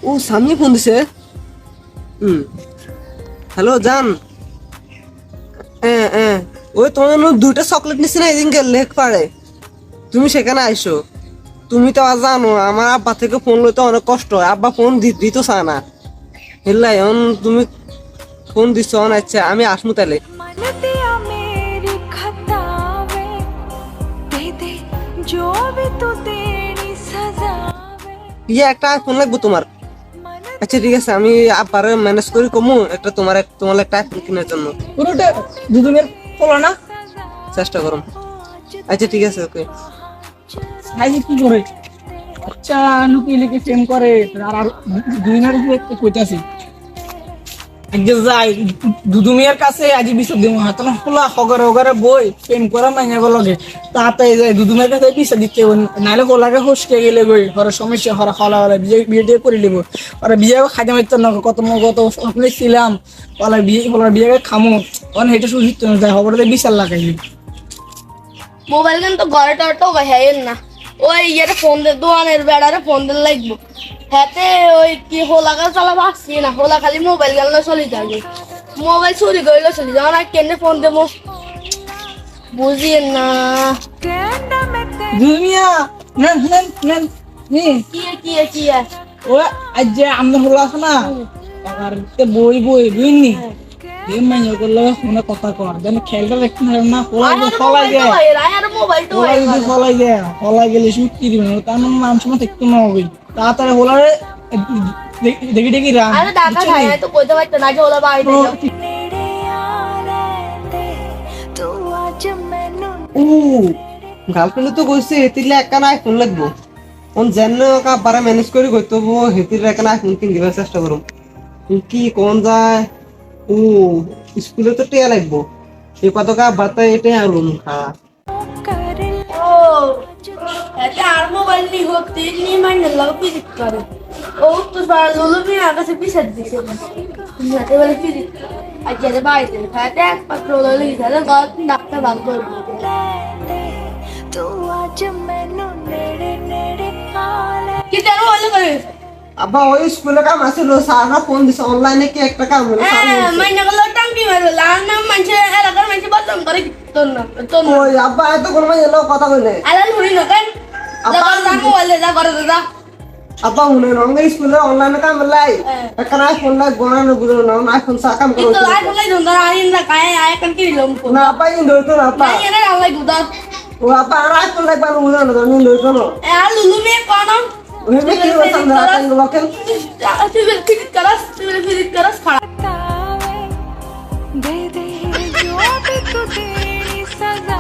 ও সামনে ফোন দিছে। হ্যালো জান। ওই তোমার জন্য দুইটা চকলেট নিছি না এদিন লেখ পারে, তুমি সেখানে আইসো। তুমি তো আর জানো আমার আব্বা থেকে ফোন লইতে অনেক কষ্ট হয়, আব্বা ফোন দিতে চায় না। হেল্লাই এখন তুমি ফোন দিচ্ছ, আচ্ছা আমি আসমু তাহলে। ইয়ে একটা ফোন লাগবো তোমার? আচ্ছা ঠিক আছে, আমি আব্বারে ম্যানেজ করি কমু একটা তোমার একটা আইফোন কেনার জন্য। পুরোটা দুদিনের পোলা না, চেষ্টা করুন। আচ্ছা ঠিক আছে, ওকে। সাইজে কি করে আচ্ছা লুকিয়ে লুকিয়ে প্রেম করে আর দুদিনের কইতাছি আজকে যাই দুদুমিয়ার কাছে আজি বিচার দিব হাতনা খোলা হগরে হগরে বই প্রেম করা মাইনা লগে তাতে যায় দুদুমিয়ার কাছে বিচার দিতে নাইলে হোলাকে হসকে গেলে বই হরে সমস্যা হরে হলা হলে বিয়ে দিয়ে করে লিব ওরা বিয়ে খাইতে মারতে না কত স্বপ্নে ছিলাম ওলা বিয়ে খামো অন হেঁটে সুযোগ যায় হবরে বিচার লাগাইলি মোবাইল গান তো ঘরে তো হ্যাঁ না, ওই ইয়েটা ফোন দে দোয়ানের বেড়ারে ফোন দিন লাগবো। হাতে ওই কি হোলাকা চালা পাচ্ছি না, হোলা খালি মোবাইল গান চলি যাবে, মোবাইল চুরি করলে চলি যাও না, কেনে ফোন দেবো বুঝিয়েন না। দুনিয়া নেন নেন নেন নি কি ও আজ যে আমরা হলো আছে না আর বই বুঝনি এই মাইনে করলে ফোনে কথা কর দেন খেলটা দেখতে না ফলাই যায় ফলাই গেলে শুট কি দিবেন তার মানে মান সময় দেখতে না হবে তাড়াতাড়ি হোলারে দেখি দেখি রাম আরে টাকা খায় তো কইতে পারতো না যে ওলা বাইরে ও গার্লফ্রেন্ড তো কইছে হেতিলে একটা আইফোন লাগবো, ওন যেন আব্বারে ম্যানেজ করি কইতো হেতির একটা আইফোন কিন দিবার চেষ্টা করুম। কি কোন যায় ও স্কুলে তো টিয়া লাগবো, এই কতকা বাতা এটাই আলুম খা। ও এটা আর মোবাইল নি হতে নি মাইনে লাগ পিরিত করে ও তো সারা লুলু মি আকাশে পিছাত দিছে নাতে বলে পিরিত আজ যে বাইরে খাতে এক পাত্র ললি যারা গত ডাক্তার ভাগ করবে তো আজ মেনু নেড়ে নেড়ে খালে কি তেরো হলো করে আব্বা ওই স্কুলে কাম আছিল, স্যাররা ফোন দিছে অনলাইনে কি একটা কাম হলো মাইনে গেল টাঙ্কি মারো লাল নাম মানুষে এলাকার মানুষে বদনাম করে তোর না ওই আব্বা এত কোন মাই এলো কথা কইলে আলাল হই না কেন আব্বা তাকো বলে যা করে দাদা আব্বা উনি রঙে স্কুলে অনলাইনে কাম লাই একটা আইফোন লাই গোনানো বুঝো না আইফোন সা কাম করো তো আইফোন লাই দন্দা আইন না কায় আয় কান কি লম কো না আব্বা ইন দইতো না আব্বা না এনে আলাই গুদা ও আব্বা আর আইফোন লাই বানো বুঝো না ইন দইতো না এ আর লুলু মে কোন ওই মে কি বলতাম না কান লোকেল তুই ফিরিত করস খাড়া दे दे जो भी तू तेरी सजा